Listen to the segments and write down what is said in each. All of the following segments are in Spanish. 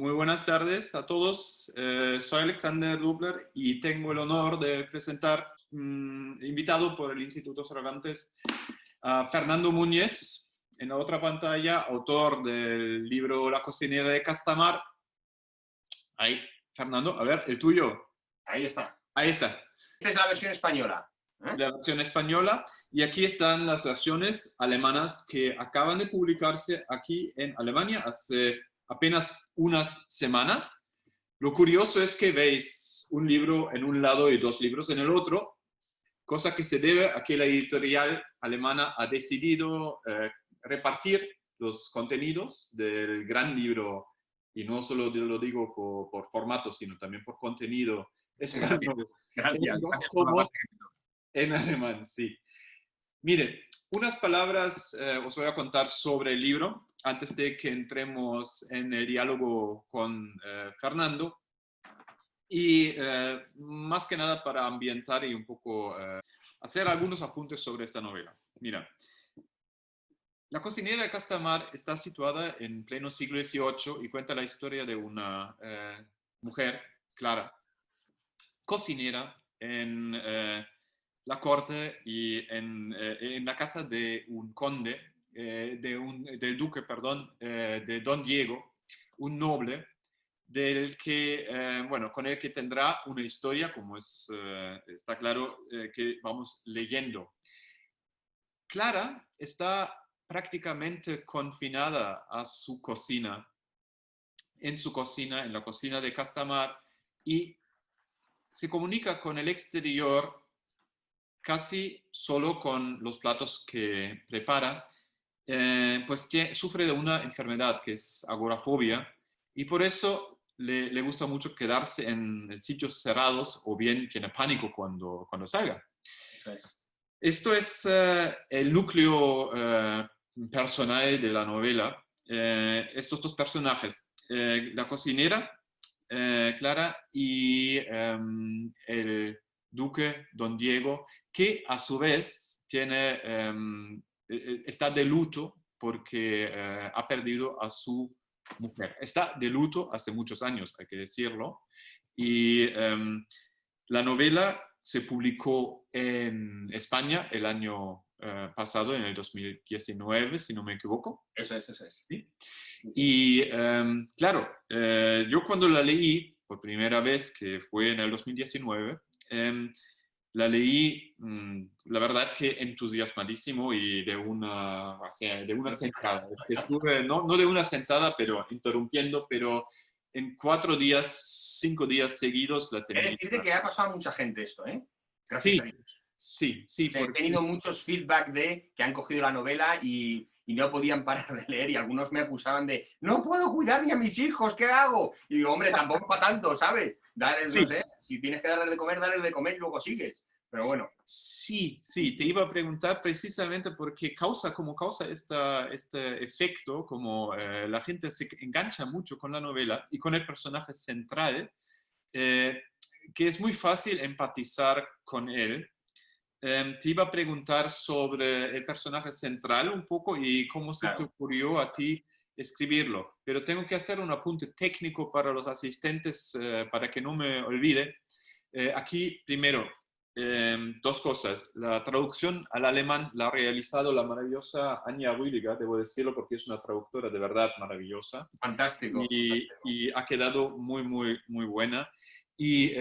Muy buenas tardes a todos. Soy Alexander Dubler y tengo el honor de presentar, invitado por el Instituto Cervantes, a Fernando Muñez, en la otra pantalla, autor del libro La cocinera de Castamar. Ahí, Fernando, a ver, el tuyo. Ahí está. Ahí está. Esta es la versión española. La versión española, y aquí están las versiones alemanas que acaban de publicarse aquí en Alemania hace apenas unas semanas. Lo curioso es que veis un libro en un lado y dos libros en el otro, cosa que se debe a que la editorial alemana ha decidido repartir los contenidos del gran libro, y no solo lo digo por formato, sino también por contenido español. Gracias. En alemán, sí. Mire, unas palabras os voy a contar sobre el libro antes de que entremos en el diálogo con Fernando. Y más que nada para ambientar y un poco hacer algunos apuntes sobre esta novela. Mira, La cocinera de Castamar está situada en pleno siglo XVIII y cuenta la historia de una mujer, Clara, cocinera en la corte y en la casa de un conde, del duque, perdón, de Don Diego, un noble, con el que tendrá una historia, como está claro, que vamos leyendo. Clara está prácticamente confinada a su cocina, en la cocina de Castamar, y se comunica con el exterior casi solo con los platos que prepara, pues sufre de una enfermedad que es agorafobia, y por eso le gusta mucho quedarse en sitios cerrados, o bien tiene pánico cuando salga. Eso es. Esto es el núcleo personal de la novela. Estos dos personajes, la cocinera, Clara, y el duque Don Diego, que a su vez está de luto porque ha perdido a su mujer. Está de luto hace muchos años, hay que decirlo. Y la novela se publicó en España el año pasado, en el 2019, si no me equivoco. Eso es. ¿Sí? Y claro, yo cuando la leí por primera vez, que fue en el 2019, la leí, la verdad que entusiasmadísimo y de una sentada. Estuve, no de una sentada, pero interrumpiendo, pero en 4 días, 5 días seguidos la Es terminé. decirte que ha pasado a mucha gente esto, ¿eh? Gracias Sí, a Dios. sí. He tenido muchos feedback de que han cogido la novela y no podían parar de leer, y algunos me acusaban de no puedo cuidar ni a mis hijos, ¿qué hago? Y digo, hombre, tampoco para tanto, ¿sabes? Sí. No sé, si tienes que darles de comer y luego sigues. Pero bueno. Sí, te iba a preguntar precisamente porque causa este efecto, como la gente se engancha mucho con la novela y con el personaje central, que es muy fácil empatizar con él. Te iba a preguntar sobre el personaje central un poco y cómo se te ocurrió a ti escribirlo, pero tengo que hacer un apunte técnico para los asistentes para que no me olvide. Aquí, primero, 2 cosas. La traducción al alemán la ha realizado la maravillosa Anja Rüdiger, debo decirlo porque es una traductora de verdad maravillosa. Fantástico. Y ha quedado muy, muy, muy buena. Y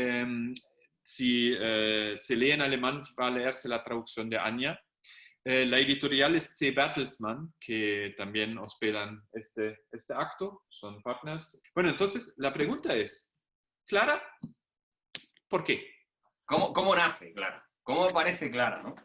si se lee en alemán, va a leerse la traducción de Anja. La editorial es C. Bertelsmann, que también hospedan este acto, son partners. Bueno, entonces la pregunta es, Clara, ¿por qué? ¿Cómo nace Clara? ¿Cómo aparece Clara, no?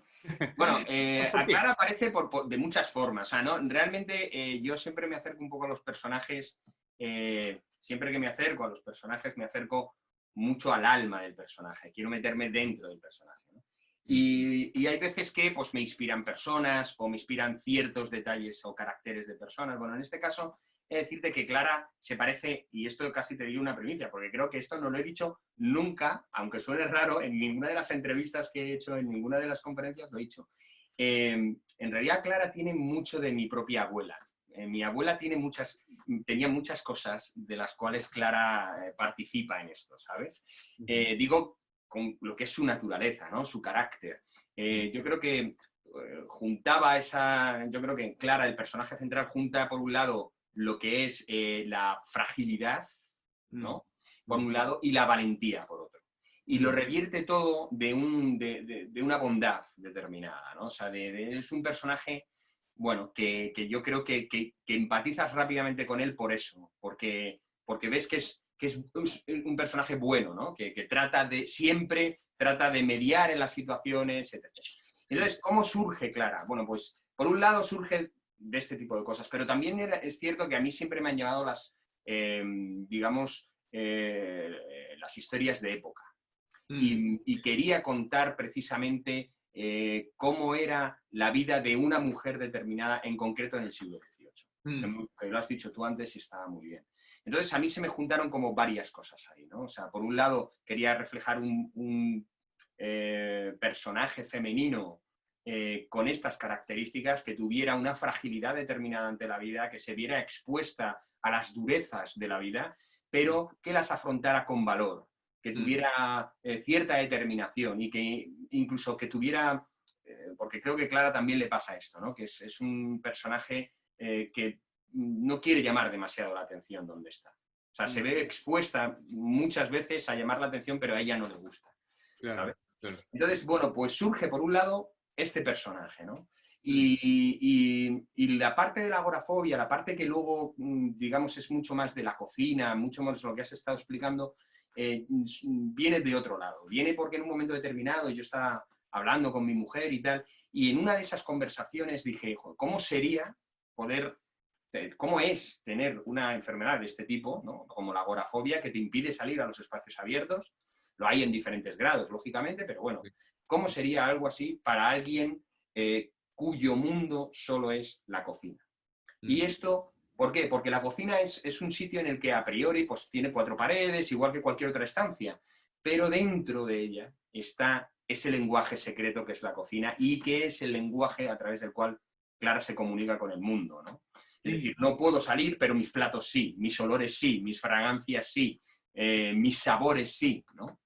Bueno, a Clara aparece de muchas formas. O sea, ¿no? Realmente yo siempre me acerco un poco a los personajes, siempre que me acerco a los personajes me acerco mucho al alma del personaje, quiero meterme dentro del personaje, ¿no? Y hay veces que pues, me inspiran personas o me inspiran ciertos detalles o caracteres de personas. Bueno, en este caso, he de decirte que Clara se parece, y esto casi te digo una primicia, porque creo que esto no lo he dicho nunca, aunque suene raro, en ninguna de las entrevistas que he hecho, en ninguna de las conferencias lo he dicho. En realidad, Clara tiene mucho de mi propia abuela. mi abuela tenía muchas cosas de las cuales Clara participa en esto, ¿sabes? Digo, con lo que es su naturaleza, ¿no? Su carácter. Yo creo que yo creo que en Clara, el personaje central, junta por un lado lo que es la fragilidad, ¿no? Por un lado, y la valentía, por otro. Y lo revierte todo de una bondad determinada, ¿no? O sea, es un personaje, bueno, que yo creo que empatizas rápidamente con él por eso, porque ves que es un personaje bueno, ¿no? Que siempre trata de mediar en las situaciones, etc. Entonces, ¿cómo surge Clara? Bueno, pues por un lado surge de este tipo de cosas, pero también es cierto que a mí siempre me han llevado las historias de época. Y quería contar precisamente cómo era la vida de una mujer determinada, en concreto en el siglo XVIII. Que lo has dicho tú antes y estaba muy bien. Entonces, a mí se me juntaron como varias cosas ahí, ¿no? O sea, por un lado, quería reflejar un personaje femenino con estas características, que tuviera una fragilidad determinada ante la vida, que se viera expuesta a las durezas de la vida, pero que las afrontara con valor, que tuviera cierta determinación y que incluso que tuviera, porque creo que Clara también le pasa esto, ¿no? Que es un personaje que no quiere llamar demasiado la atención donde está. O sea, se ve expuesta muchas veces a llamar la atención, pero a ella no le gusta. Claro, ¿sabes? claro. Entonces, bueno, pues surge por un lado este personaje, ¿no? Y la parte de la agorafobia, la parte que luego, digamos, es mucho más de la cocina, mucho más lo que has estado explicando, viene de otro lado. Viene porque en un momento determinado yo estaba hablando con mi mujer y tal, y en una de esas conversaciones dije, ¿cómo sería cómo es tener una enfermedad de este tipo, ¿no? Como la agorafobia, que te impide salir a los espacios abiertos? Lo hay en diferentes grados, lógicamente, pero bueno, ¿cómo sería algo así para alguien cuyo mundo solo es la cocina? Y esto, ¿por qué? Porque la cocina es un sitio en el que a priori pues, tiene 4 paredes, igual que cualquier otra estancia, pero dentro de ella está ese lenguaje secreto que es la cocina y que es el lenguaje a través del cual Clara se comunica con el mundo, ¿no? Es decir, no puedo salir, pero mis platos sí, mis olores sí, mis fragancias sí, mis sabores sí, ¿no?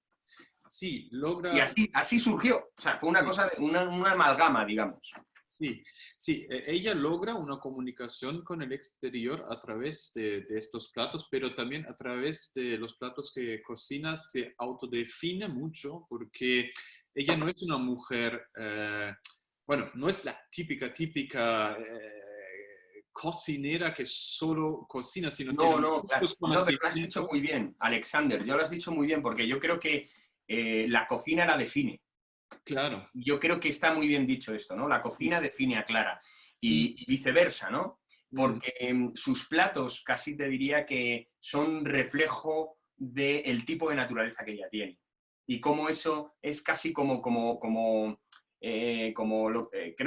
Sí, logra... Y así surgió. O sea, fue una cosa, una amalgama, digamos. Sí, sí, ella logra una comunicación con el exterior a través de estos platos, pero también a través de los platos que cocina se autodefine mucho, porque ella no es una mujer, bueno, no es la típica cocinera que solo cocina, sino tiene claro. muchos No, pero lo has conocimientos. dicho muy bien, Alexander, yo lo has dicho muy bien, porque yo creo que la cocina la define. Claro. Yo creo que está muy bien dicho esto, ¿no? La cocina define a Clara y viceversa, ¿no? Porque sus platos casi te diría que son reflejo del tipo de naturaleza que ella tiene. Y cómo eso es casi creo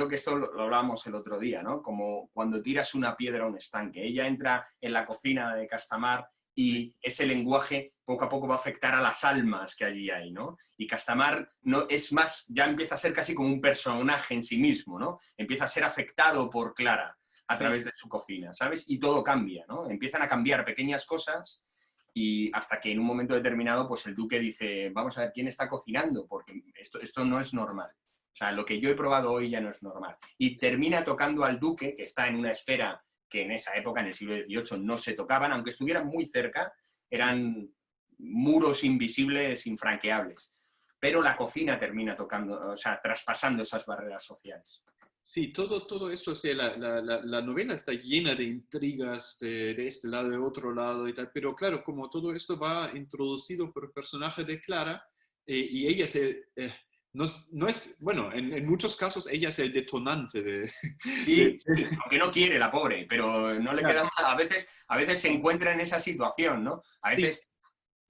que esto lo hablábamos el otro día, ¿no? Como cuando tiras una piedra a un estanque. Ella entra en la cocina de Castamar y ese lenguaje poco a poco va a afectar a las almas que allí hay, ¿no? Y Castamar no, es más, ya empieza a ser casi como un personaje en sí mismo, ¿no? Empieza a ser afectado por Clara a través de su cocina, ¿sabes? Y todo cambia, ¿no? Empiezan a cambiar pequeñas cosas y hasta que en un momento determinado, pues el duque dice, vamos a ver quién está cocinando, porque esto no es normal. O sea, lo que yo he probado hoy ya no es normal. Y termina tocando al duque, que está en una esfera que en esa época, en el siglo XVIII, no se tocaban, aunque estuvieran muy cerca, eran muros invisibles, infranqueables. Pero la cocina termina tocando, o sea, traspasando esas barreras sociales. Sí, todo eso, o sea, la novela está llena de intrigas de este lado, de otro lado y tal, pero claro, como todo esto va introducido por el personaje de Clara, y ella no es, bueno, en muchos casos ella es el detonante de... Sí, aunque no quiere la pobre, pero no le queda más. A veces se encuentra en esa situación, ¿no? A veces,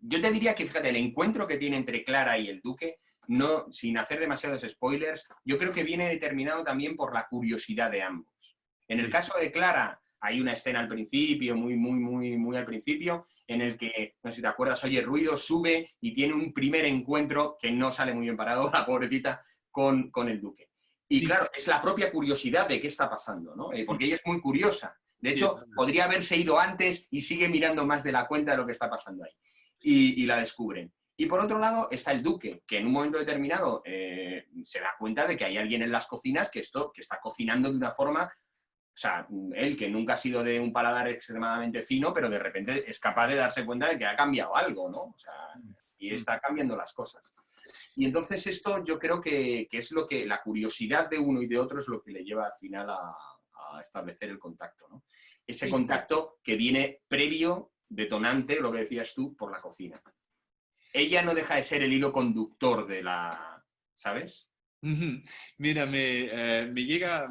yo te diría que, fíjate, el encuentro que tiene entre Clara y el duque, no, sin hacer demasiados spoilers, yo creo que viene determinado también por la curiosidad de ambos. En el caso de Clara, hay una escena al principio, muy al principio, en el que, no sé si te acuerdas, oye ruido, sube y tiene un primer encuentro que no sale muy bien parado, la pobrecita, con el duque. Y claro, es la propia curiosidad de qué está pasando, ¿no? Porque ella es muy curiosa. De Sí, hecho, podría haberse ido antes y sigue mirando más de la cuenta de lo que está pasando ahí. Y la descubren. Y por otro lado está el duque, que en un momento determinado se da cuenta de que hay alguien en las cocinas que está cocinando de una forma, o sea, él que nunca ha sido de un paladar extremadamente fino, pero de repente es capaz de darse cuenta de que ha cambiado algo, ¿no? O sea, y está cambiando las cosas. Y entonces esto yo creo que es lo que, la curiosidad de uno y de otro es lo que le lleva al final a establecer el contacto, ¿no? Ese sí. contacto que viene previo, detonante, lo que decías tú, por la cocina. Ella no deja de ser el hilo conductor de la, ¿sabes? Ujú. Mira, me llega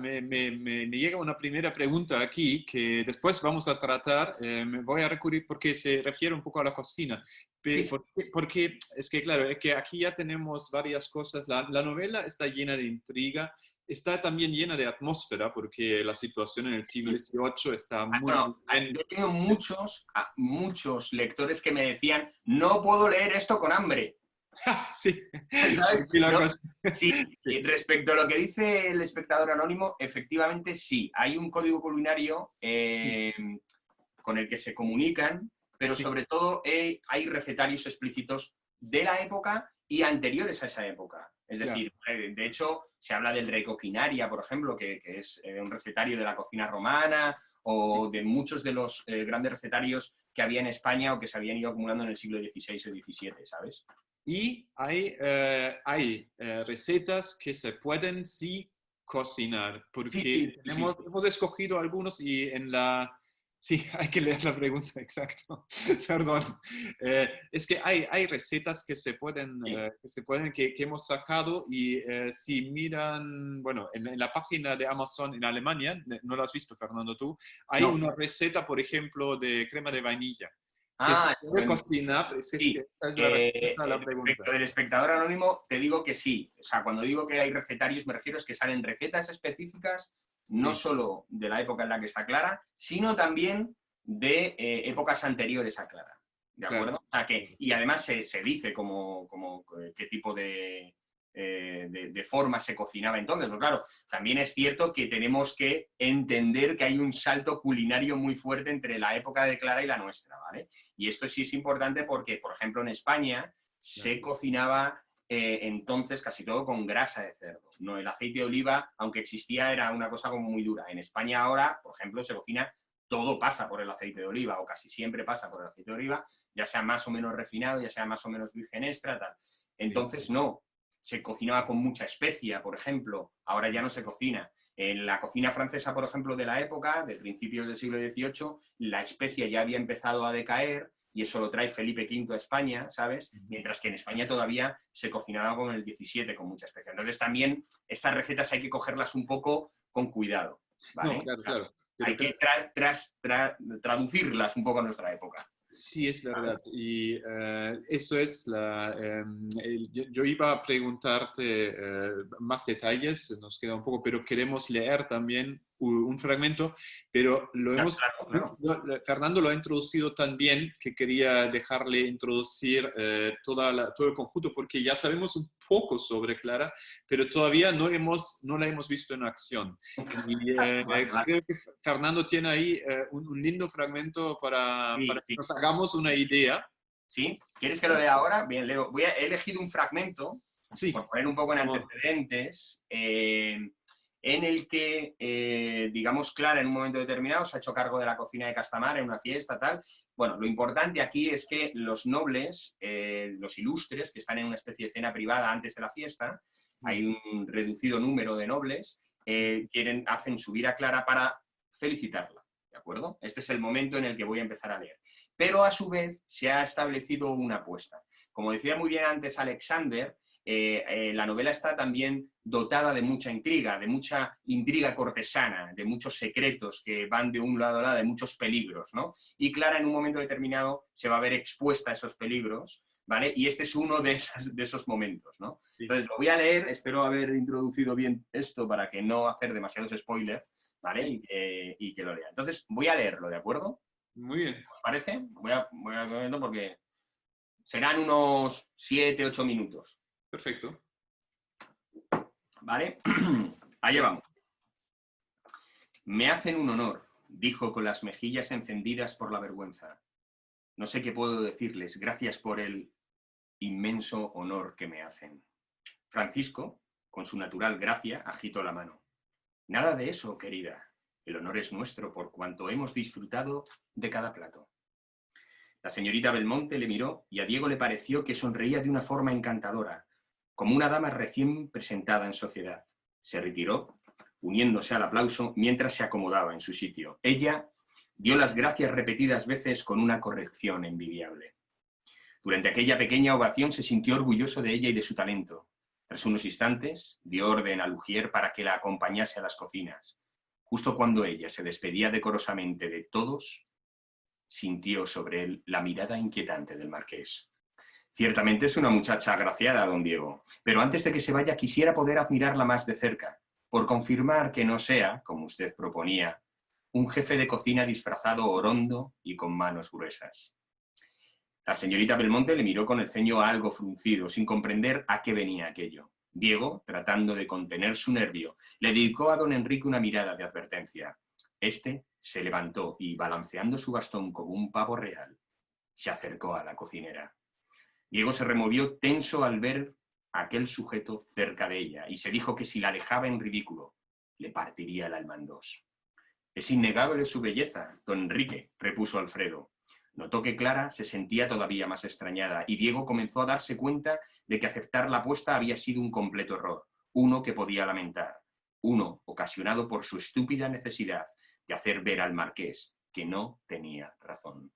una primera pregunta aquí que después vamos a tratar. Me voy a recurrir porque se refiere un poco a la cocina. Sí, sí. Porque es que, claro, es que aquí ya tenemos varias cosas. La novela está llena de intriga, está también llena de atmósfera porque la situación en el siglo XVIII está muy, Bueno, muy bien. yo he tenido muchos lectores que me decían, no puedo leer esto con hambre. Sí, ¿Sabes? aquí la No, cosa. sí, Sí. respecto a lo que dice el espectador anónimo, efectivamente sí, hay un código culinario con el que se comunican, pero Sí. sobre todo hay recetarios explícitos de la época y anteriores a esa época. Es Claro. decir, de hecho, se habla del recoquinaria, por ejemplo, que es un recetario de la cocina romana, o de muchos de los grandes recetarios que había en España o que se habían ido acumulando en el siglo XVI o XVII, ¿sabes? Y hay recetas que se pueden sí cocinar, Sí, porque sí, sí, sí. hemos escogido algunos y en la... Sí, hay que leer la pregunta, exacto. Perdón. Es que hay recetas Sí. que hemos sacado y si miran, bueno, en la página de Amazon en Alemania, no lo has visto, Fernando, tú, hay No. una receta, por ejemplo, de crema de vainilla que se Ah, puede estupendo. cocinar, es que Sí. esa es la respuesta a la pregunta. Respecto del espectador anónimo, te digo que sí. O sea, cuando digo que hay recetarios, me refiero es que salen recetas específicas, no Sí, solo de la época en la que está Clara, sino también de épocas anteriores a Clara. ¿De acuerdo? claro. O sea, y además se dice como qué tipo de forma se cocinaba entonces. Pero claro, también es cierto que tenemos que entender que hay un salto culinario muy fuerte entre la época de Clara y la nuestra, ¿vale? Y esto sí es importante porque, por ejemplo, en España Claro. se cocinaba entonces casi todo con grasa de cerdo. No, el aceite de oliva, aunque existía, era una cosa como muy dura. En España ahora, por ejemplo, se cocina, todo pasa por el aceite de oliva, o casi siempre pasa por el aceite de oliva, ya sea más o menos refinado, ya sea más o menos virgen extra, tal. Sí, Entonces, no. Se cocinaba con mucha especia, por ejemplo. Ahora ya no se cocina. En la cocina francesa, por ejemplo, de la época, de principios del siglo XVIII, la especia ya había empezado a decaer y eso lo trae Felipe V a España, ¿sabes? Mientras que en España todavía se cocinaba con el XVII con mucha especia. Entonces también estas recetas hay que cogerlas un poco con cuidado, no, ¿vale? claro, claro. Pero Hay que traducirlas un poco a nuestra época. sí, es ¿Vale? verdad. Y eso es yo iba a preguntarte más detalles, nos queda un poco, pero queremos leer también un fragmento, pero Claro, claro. Fernando lo ha introducido tan bien que quería dejarle introducir todo el conjunto, porque ya sabemos un poco sobre Clara, pero todavía no la hemos visto en acción. Y Vale, vale. creo que Fernando tiene ahí un lindo fragmento para Sí, que sí. nos hagamos una idea. ¿Sí? ¿Quieres que lo lea ahora? Bien, Leo. He elegido un fragmento, Sí, por poner un poco en por favor. antecedentes, en el que, digamos, Clara en un momento determinado se ha hecho cargo de la cocina de Castamar en una fiesta, tal. Bueno, lo importante aquí es que los nobles, los ilustres, que están en una especie de cena privada antes de la fiesta, hay un reducido número de nobles, hacen subir a Clara para felicitarla, ¿de acuerdo? Este es el momento en el que voy a empezar a leer. Pero a su vez se ha establecido una apuesta. Como decía muy bien antes Alexander, la novela está también dotada de mucha intriga cortesana, de muchos secretos que van de un lado a lado, de muchos peligros, ¿no? Y Clara en un momento determinado se va a ver expuesta a esos peligros, ¿vale? Y este es uno de esos momentos, ¿no? Sí, Entonces lo voy a leer, espero haber introducido bien esto para que no hacer demasiados spoilers, ¿vale? sí, Y que lo lea. Entonces voy a leerlo, ¿de acuerdo? muy bien, ¿Os parece? Voy a leerlo porque serán unos 7, 8 minutos, perfecto. ¿vale? Allá vamos. Me hacen un honor, dijo con las mejillas encendidas por la vergüenza. No sé qué puedo decirles, gracias por el inmenso honor que me hacen. Francisco, con su natural gracia, agitó la mano. Nada de eso, querida. El honor es nuestro por cuanto hemos disfrutado de cada plato. La señorita Belmonte le miró y a Diego le pareció que sonreía de una forma encantadora, como una dama recién presentada en sociedad. Se retiró, uniéndose al aplauso mientras se acomodaba en su sitio. Ella dio las gracias repetidas veces con una corrección envidiable. Durante aquella pequeña ovación se sintió orgulloso de ella y de su talento. Tras unos instantes, dio orden a Lugier para que la acompañase a las cocinas. Justo cuando ella se despedía decorosamente de todos, sintió sobre él la mirada inquietante del marqués. Ciertamente es una muchacha agraciada, don Diego, pero antes de que se vaya quisiera poder admirarla más de cerca, por confirmar que no sea, como usted proponía, un jefe de cocina disfrazado orondo y con manos gruesas. La señorita Belmonte le miró con el ceño algo fruncido, sin comprender a qué venía aquello. Diego, tratando de contener su nervio, le dedicó a don Enrique una mirada de advertencia. Este se levantó y, balanceando su bastón como un pavo real, se acercó a la cocinera. Diego se removió tenso al ver a aquel sujeto cerca de ella y se dijo que si la dejaba en ridículo, le partiría el alma en dos. Es innegable su belleza, don Enrique, repuso Alfredo. Notó que Clara se sentía todavía más extrañada y Diego comenzó a darse cuenta de que aceptar la apuesta había sido un completo error, uno que podía lamentar, uno ocasionado por su estúpida necesidad de hacer ver al marqués que no tenía razón.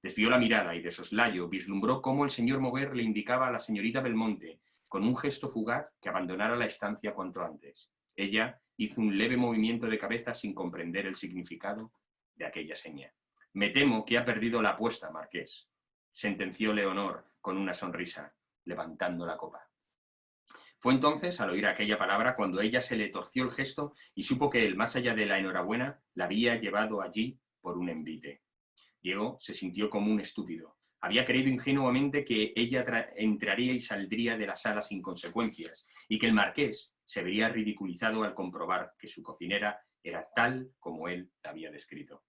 Desvió la mirada y de soslayo vislumbró cómo el señor Moguer le indicaba a la señorita Belmonte, con un gesto fugaz, que abandonara la estancia cuanto antes. Ella hizo un leve movimiento de cabeza sin comprender el significado de aquella seña. Me temo que ha perdido la apuesta, marqués, sentenció Leonor con una sonrisa, levantando la copa. Fue entonces, al oír aquella palabra, cuando ella se le torció el gesto y supo que él, más allá de la enhorabuena, la había llevado allí por un envite. Diego se sintió como un estúpido. Había creído ingenuamente que ella entraría y saldría de la sala sin consecuencias y que el marqués se vería ridiculizado al comprobar que su cocinera era tal como él la había descrito.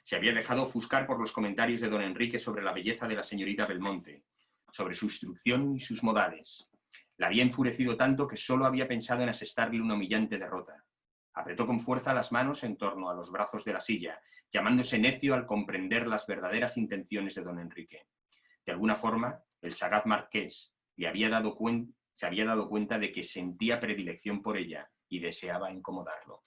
Se había dejado ofuscar por los comentarios de don Enrique sobre la belleza de la señorita Belmonte, sobre su instrucción y sus modales. La había enfurecido tanto que solo había pensado en asestarle una humillante derrota. Apretó con fuerza las manos en torno a los brazos de la silla, llamándose necio al comprender las verdaderas intenciones de don Enrique. De alguna forma, el sagaz marqués se había dado cuenta de que sentía predilección por ella y deseaba incomodarlo.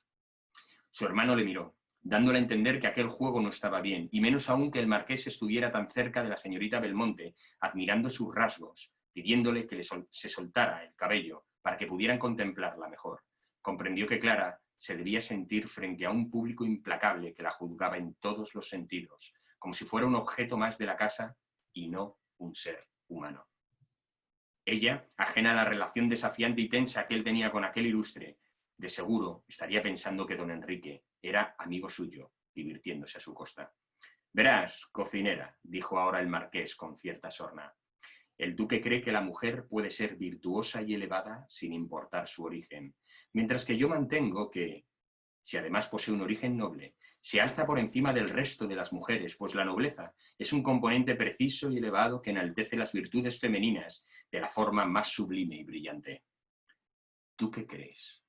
Su hermano le miró, dándole a entender que aquel juego no estaba bien, y menos aún que el marqués estuviera tan cerca de la señorita Belmonte, admirando sus rasgos, pidiéndole que se soltara el cabello para que pudieran contemplarla mejor. Comprendió que Clara se debía sentir frente a un público implacable que la juzgaba en todos los sentidos, como si fuera un objeto más de la casa y no un ser humano. Ella, ajena a la relación desafiante y tensa que él tenía con aquel ilustre, de seguro estaría pensando que don Enrique era amigo suyo, divirtiéndose a su costa. Verás, cocinera, dijo ahora el marqués con cierta sorna, el duque cree que la mujer puede ser virtuosa y elevada sin importar su origen, mientras que yo mantengo que, si además posee un origen noble, se alza por encima del resto de las mujeres, pues la nobleza es un componente preciso y elevado que enaltece las virtudes femeninas de la forma más sublime y brillante. ¿Tú qué crees?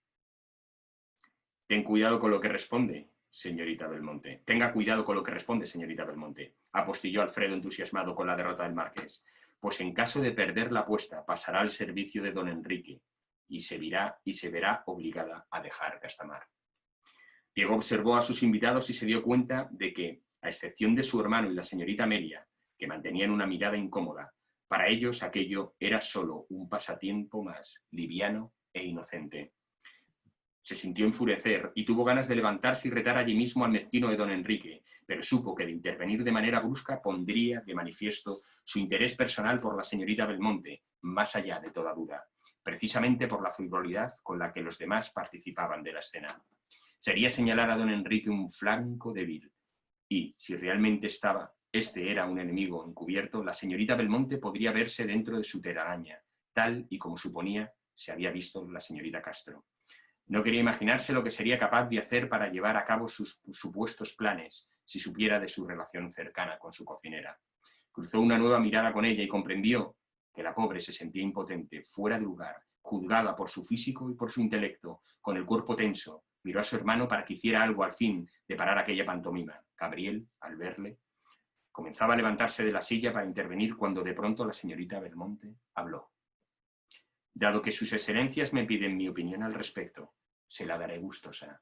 Ten cuidado con lo que responde, señorita Belmonte. Tenga cuidado con lo que responde, señorita Belmonte, apostilló Alfredo entusiasmado con la derrota del marqués, pues en caso de perder la apuesta pasará al servicio de don Enrique y se verá obligada a dejar Castamar. Diego observó a sus invitados y se dio cuenta de que, a excepción de su hermano y la señorita Amelia, que mantenían una mirada incómoda, para ellos aquello era solo un pasatiempo más liviano e inocente. Se sintió enfurecer y tuvo ganas de levantarse y retar allí mismo al mezquino de don Enrique, pero supo que de intervenir de manera brusca pondría de manifiesto su interés personal por la señorita Belmonte, más allá de toda duda, precisamente por la frivolidad con la que los demás participaban de la escena. Sería señalar a don Enrique un flanco débil, y, si realmente este era un enemigo encubierto, la señorita Belmonte podría verse dentro de su telaraña, tal y como suponía se había visto la señorita Castro. No quería imaginarse lo que sería capaz de hacer para llevar a cabo sus supuestos planes, si supiera de su relación cercana con su cocinera. Cruzó una nueva mirada con ella y comprendió que la pobre se sentía impotente, fuera de lugar, juzgada por su físico y por su intelecto, con el cuerpo tenso. Miró a su hermano para que hiciera algo al fin de parar aquella pantomima. Gabriel, al verle, comenzaba a levantarse de la silla para intervenir cuando de pronto la señorita Belmonte habló. Dado que sus excelencias me piden mi opinión al respecto, se la daré gustosa.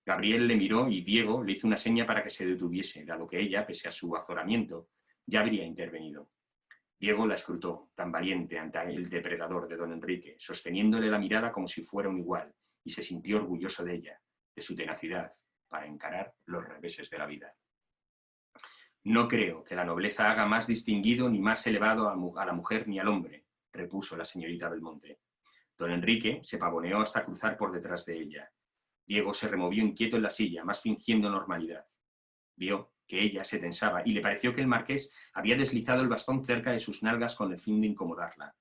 Gabriel le miró y Diego le hizo una seña para que se detuviese, dado que ella, pese a su azoramiento, ya habría intervenido. Diego la escrutó, tan valiente ante el depredador de don Enrique, sosteniéndole la mirada como si fuera un igual, y se sintió orgulloso de ella, de su tenacidad, para encarar los reveses de la vida. No creo que la nobleza haga más distinguido ni más elevado a la mujer ni al hombre, repuso la señorita Belmonte. Don Enrique se pavoneó hasta cruzar por detrás de ella. Diego se removió inquieto en la silla, más fingiendo normalidad. Vio que ella se tensaba y le pareció que el marqués había deslizado el bastón cerca de sus nalgas con el fin de incomodarla,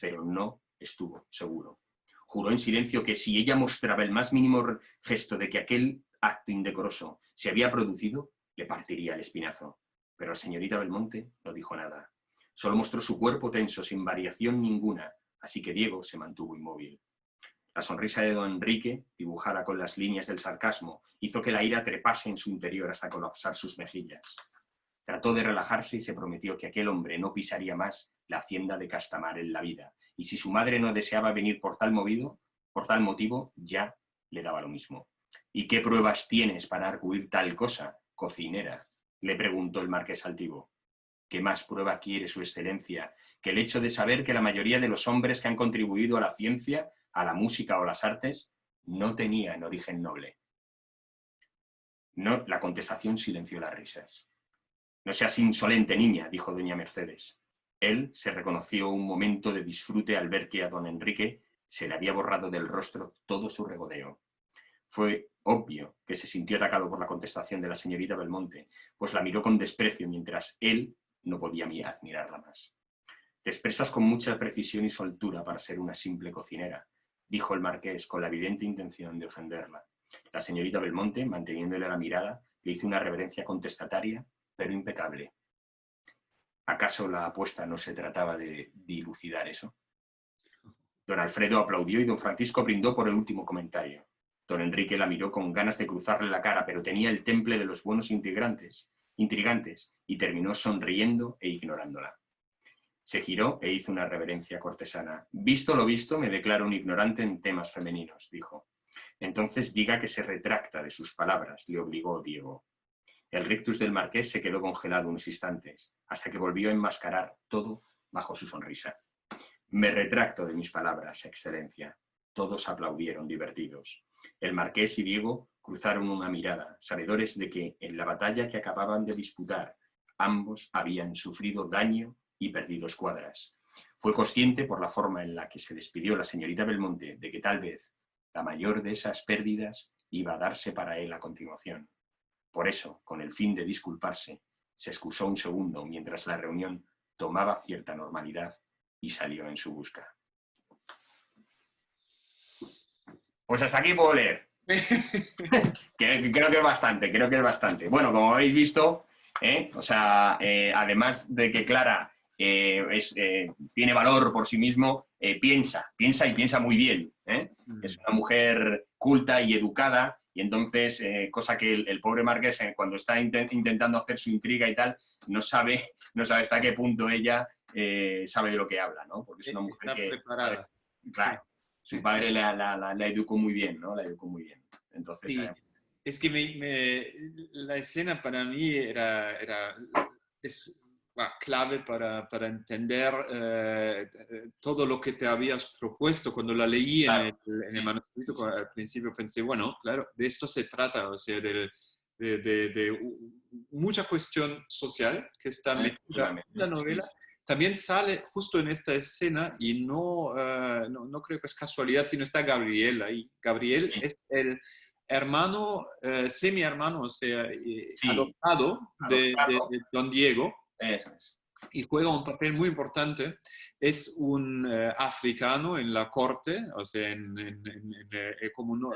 pero no estuvo seguro. Juró en silencio que si ella mostraba el más mínimo gesto de que aquel acto indecoroso se había producido, le partiría el espinazo. Pero la señorita Belmonte no dijo nada. Solo mostró su cuerpo tenso, sin variación ninguna, así que Diego se mantuvo inmóvil. La sonrisa de don Enrique, dibujada con las líneas del sarcasmo, hizo que la ira trepase en su interior hasta colapsar sus mejillas. Trató de relajarse y se prometió que aquel hombre no pisaría más la hacienda de Castamar en la vida, y si su madre no deseaba venir por tal motivo, ya le daba lo mismo. ¿Y qué pruebas tienes para arguir tal cosa, cocinera?, le preguntó el marqués altivo. ¿Qué más prueba quiere su excelencia que el hecho de saber que la mayoría de los hombres que han contribuido a la ciencia, a la música o las artes, no tenían origen noble? No, la contestación silenció las risas. No seas insolente, niña, dijo doña Mercedes. Él se reconoció un momento de disfrute al ver que a don Enrique se le había borrado del rostro todo su regodeo. Fue obvio que se sintió atacado por la contestación de la señorita Belmonte, pues la miró con desprecio mientras él no podía admirarla más. Te expresas con mucha precisión y soltura para ser una simple cocinera, dijo el marqués con la evidente intención de ofenderla. La señorita Belmonte, manteniéndole la mirada, le hizo una reverencia contestataria, pero impecable. ¿Acaso la apuesta no se trataba de dilucidar eso? Don Alfredo aplaudió y don Francisco brindó por el último comentario. Don Enrique la miró con ganas de cruzarle la cara, pero tenía el temple de los buenos intrigantes, y terminó sonriendo e ignorándola. Se giró e hizo una reverencia cortesana. Visto lo visto, me declaro un ignorante en temas femeninos, dijo. Entonces diga que se retracta de sus palabras, le obligó Diego. El rictus del marqués se quedó congelado unos instantes, hasta que volvió a enmascarar todo bajo su sonrisa. Me retracto de mis palabras, excelencia. Todos aplaudieron divertidos. El marqués y Diego cruzaron una mirada, sabedores de que en la batalla que acababan de disputar, ambos habían sufrido daño y perdido escuadras. Fue consciente, por la forma en la que se despidió la señorita Belmonte, de que tal vez la mayor de esas pérdidas iba a darse para él a continuación. Por eso, con el fin de disculparse, se excusó un segundo mientras la reunión tomaba cierta normalidad y salió en su busca. Pues hasta aquí puedo leer. Creo que es bastante. Bueno, como habéis visto, además de que Clara tiene valor por sí mismo, piensa y piensa muy bien. Es una mujer culta y educada, y entonces, cosa que el pobre marqués, cuando está intentando hacer su intriga y tal, no sabe hasta qué punto ella sabe de lo que habla, ¿no? Porque es una mujer está preparada. Claro, su padre la educó muy bien, ¿no? La educó muy bien. Entonces, sí, es que la escena para mí es clave para entender todo lo que te habías propuesto. Cuando la leí claro, en el manuscrito, al principio pensé, bueno, claro, de esto se trata, o sea, de mucha cuestión social que está metida en la novela. Sí. También sale justo en esta escena, y no creo que es casualidad, sino está Gabriel ahí. Gabriel es el hermano, semi-hermano, o sea, adoptado de don Diego. Eso es. Y juega un papel muy importante. es un africano en la corte, o sea, como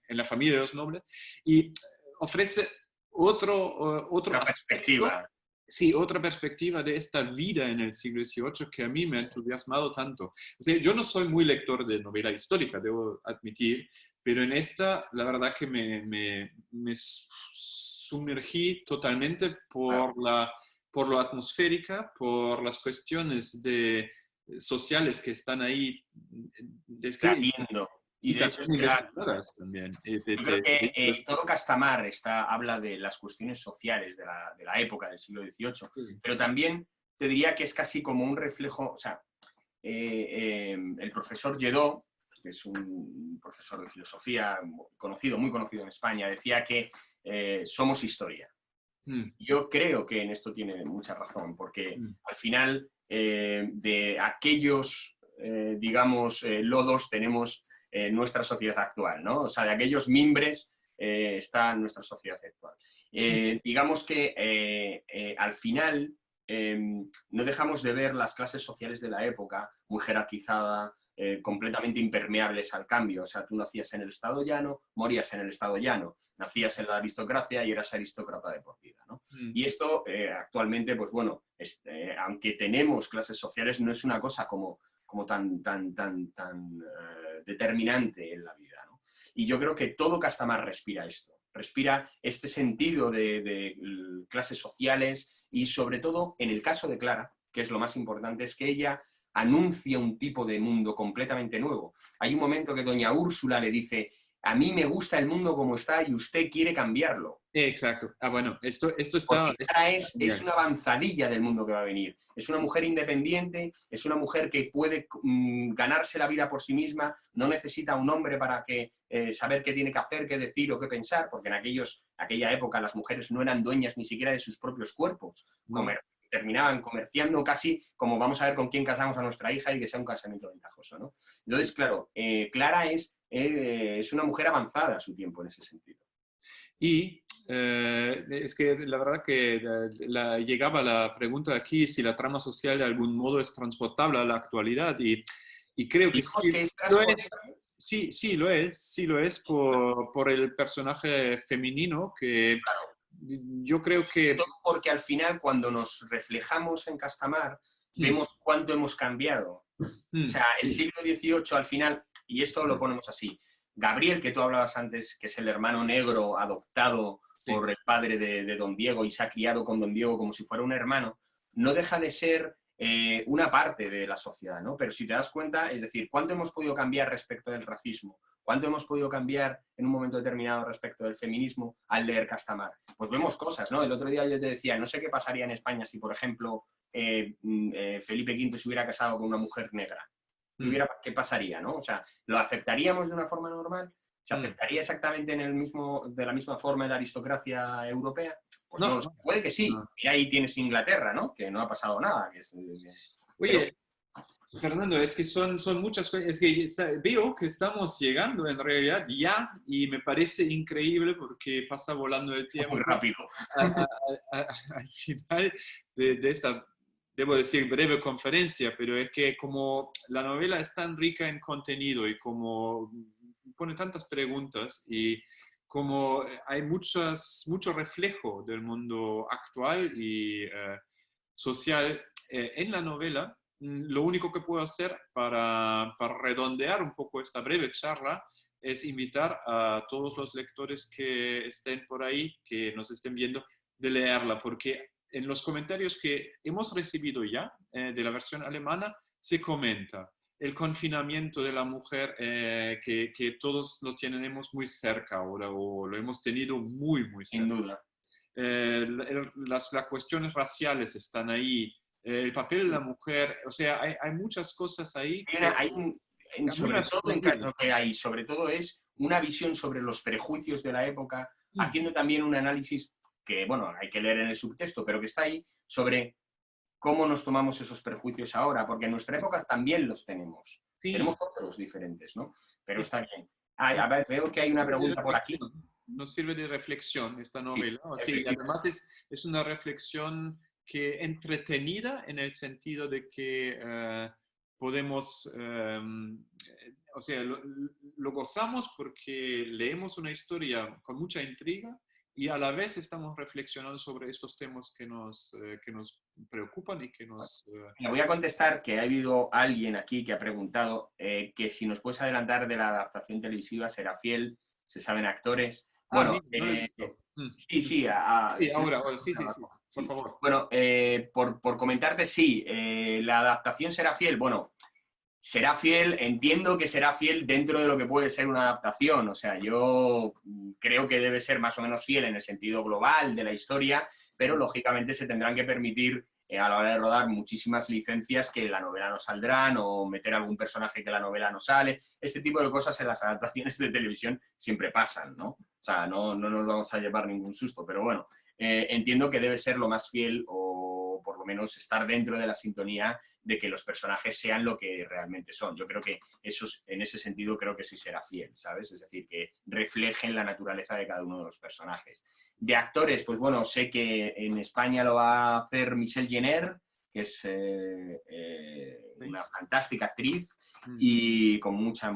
en la familia de los nobles, y ofrece otro Una aspecto. perspectiva. Sí, otra perspectiva de esta vida en el siglo XVIII que a mí me ha entusiasmado tanto. O sea, yo no soy muy lector de novela histórica, debo admitir, pero en esta, la verdad que me sumergí totalmente por lo atmosférica, por las cuestiones sociales que están ahí Está descritas viendo. Y y de hecho, también investigadas también. yo creo que todo Castamar habla de las cuestiones sociales de la época del siglo XVIII, pero también te diría que es casi como un reflejo, o sea, el profesor Lledó, que es un profesor de filosofía conocido, muy conocido en España, decía que somos historia. Yo creo que en esto tiene mucha razón, porque al final de aquellos, digamos, lodos tenemos nuestra sociedad actual, ¿no? O sea, de aquellos mimbres está nuestra sociedad actual. Digamos que al final no dejamos de ver las clases sociales de la época, muy jerarquizada, completamente impermeables al cambio. O sea, tú nacías en el estado llano, morías en el estado llano. Nacías en la aristocracia y eras aristócrata de por vida, ¿no? Y esto actualmente, pues bueno, aunque tenemos clases sociales, no es una cosa como tan determinante en la vida, ¿no? Y yo creo que todo Castamar respira esto, respira este sentido de clases sociales y sobre todo, en el caso de Clara, que es lo más importante, es que ella anuncia un tipo de mundo completamente nuevo. Hay un momento que doña Úrsula le dice: a mí me gusta el mundo como está y usted quiere cambiarlo. Exacto. Ah, bueno, esto está... Porque Clara es una avanzadilla del mundo que va a venir. Es una mujer independiente, es una mujer que puede ganarse la vida por sí misma, no necesita un hombre para saber qué tiene que hacer, qué decir o qué pensar, porque en aquella época las mujeres no eran dueñas ni siquiera de sus propios cuerpos. No. Terminaban comerciando casi como vamos a ver con quién casamos a nuestra hija y que sea un casamiento ventajoso, ¿no? Entonces, claro, Clara es una mujer avanzada a su tiempo en ese sentido. Y es que la verdad que llegaba la pregunta aquí si la trama social de algún modo es transportable a la actualidad y creo que sí, que es lo es. Sí lo es por el personaje femenino que yo creo que... Todo porque al final cuando nos reflejamos en Castamar vemos cuánto hemos cambiado. O sea, el siglo XVIII al final, y esto lo ponemos así, Gabriel, que tú hablabas antes, que es el hermano negro adoptado por el padre de Don Diego y se ha criado con Don Diego como si fuera un hermano, no deja de ser una parte de la sociedad, ¿no? Pero si te das cuenta, es decir, ¿cuánto hemos podido cambiar respecto del racismo? ¿Cuánto hemos podido cambiar en un momento determinado respecto del feminismo al leer Castamar? Pues vemos cosas, ¿no? El otro día yo te decía, no sé qué pasaría en España si, por ejemplo, Felipe V se hubiera casado con una mujer negra. ¿Qué pasaría, no? O sea, ¿lo aceptaríamos de una forma normal? ¿Se aceptaría exactamente de la misma forma en la aristocracia europea? Pues no, puede que sí. No. Y ahí tienes Inglaterra, ¿no? Que no ha pasado nada. Oye, Fernando, es que son muchas cosas. Es que veo que estamos llegando en realidad ya y me parece increíble porque pasa volando el tiempo. Muy rápido. Al final de esta, debo decir, breve conferencia, pero es que como la novela es tan rica en contenido y como pone tantas preguntas y como hay mucho reflejo del mundo actual y social en la novela, lo único que puedo hacer para redondear un poco esta breve charla es invitar a todos los lectores que estén por ahí, que nos estén viendo, de leerla, porque en los comentarios que hemos recibido ya de la versión alemana se comenta el confinamiento de la mujer que todos lo tenemos muy cerca ahora o lo hemos tenido muy cerca. Sin duda. Las cuestiones raciales están ahí, el papel de la mujer, o sea, hay muchas cosas ahí. Sobre todo es una visión sobre los prejuicios de la época, haciendo también un análisis que, bueno, hay que leer en el subtexto, pero que está ahí, sobre cómo nos tomamos esos prejuicios ahora, porque en nuestra época también los tenemos. Sí. Tenemos otros diferentes, ¿no? Pero está bien. A ver, veo que hay una pregunta por aquí. Nos sirve de reflexión esta novela. Sí, además es una reflexión que entretenida en el sentido de que podemos, o sea, lo gozamos porque leemos una historia con mucha intriga y a la vez estamos reflexionando sobre estos temas que nos preocupan y que nos... Le voy a contestar que ha habido alguien aquí que ha preguntado que si nos puedes adelantar de la adaptación televisiva, ¿será fiel? ¿Se saben actores? Bueno, mira, no lo he visto. sí, sí. Sí, ahora, sí, sí, sí, por Sí. favor. Bueno, por comentarte, sí, la adaptación será fiel. Bueno, será fiel, entiendo que será fiel dentro de lo que puede ser una adaptación. O sea, yo creo que debe ser más o menos fiel en el sentido global de la historia, pero lógicamente se tendrán que permitir a la hora de rodar muchísimas licencias que en la novela no saldrán o meter algún personaje que la novela no sale. Este tipo de cosas en las adaptaciones de televisión siempre pasan, ¿no? O sea, no nos vamos a llevar ningún susto, pero bueno, entiendo que debe ser lo más fiel o por lo menos estar dentro de la sintonía de que los personajes sean lo que realmente son. Yo creo que eso, en ese sentido, creo que sí será fiel, ¿sabes? Es decir, que reflejen la naturaleza de cada uno de los personajes. De actores, pues bueno, sé que en España lo va a hacer Michelle Jenner, que es una fantástica actriz y con mucha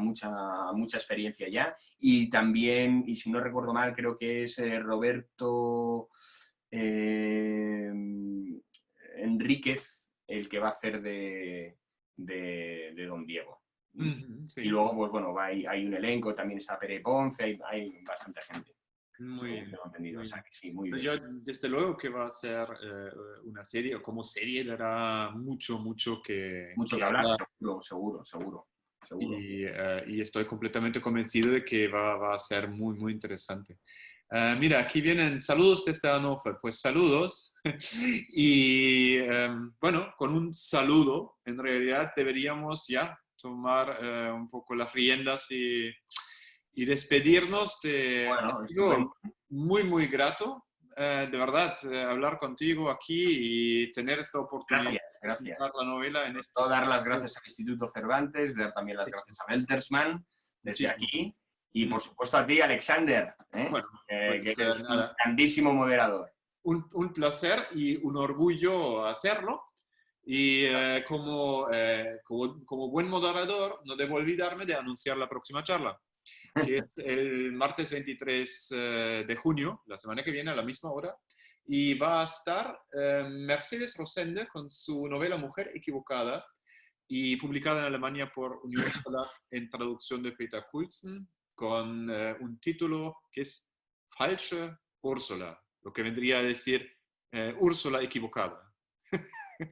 experiencia ya. Y también, y si no recuerdo mal, creo que es Roberto Enríquez, el que va a hacer de Don Diego. Sí. Y luego, pues bueno, hay un elenco, también está Pere Ponce, hay bastante gente. Muy bien. Tengo entendido. Muy o sea, bien. que sí, muy Pues bien. yo, desde luego que va a ser una serie, o como serie dará mucho que Mucho que hablar, seguro. Y estoy completamente convencido de que va a ser muy interesante. Mira, aquí vienen saludos desde Hannover. Pues saludos. Y bueno, con un saludo, en realidad deberíamos ya tomar un poco las riendas y despedirnos de... Bueno, Ha estupendo. sido muy grato, de verdad, hablar contigo aquí y tener esta oportunidad de Gracias. presentar la novela en Quiero estos... dar las gracias al Instituto Cervantes, dar también las gracias a Beltersman desde Muchísimo. aquí y por supuesto a ti, Alexander, Bueno, que pues, eres un nada, grandísimo moderador. un placer y un orgullo hacerlo. Y como buen moderador, no debo olvidarme de anunciar la próxima charla, que es el martes 23 de junio, la semana que viene, a la misma hora. Y va a estar Mercedes Rosende con su novela Mujer Equivocada, y publicada en Alemania por Unión Verlag en traducción de Peter Kulzen, con un título que es Falsche Úrsula, lo que vendría a decir Úrsula equivocada.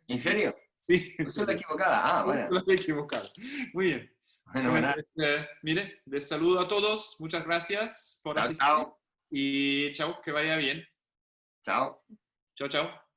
¿En serio? Sí, en ¿Úrsula serio. equivocada? Ah, bueno. Úrsula equivocada. Muy bien. Fenomenal. Mire, les saludo a todos. Muchas gracias por asistir. Chao. Y chao, que vaya bien. Chao. Chao.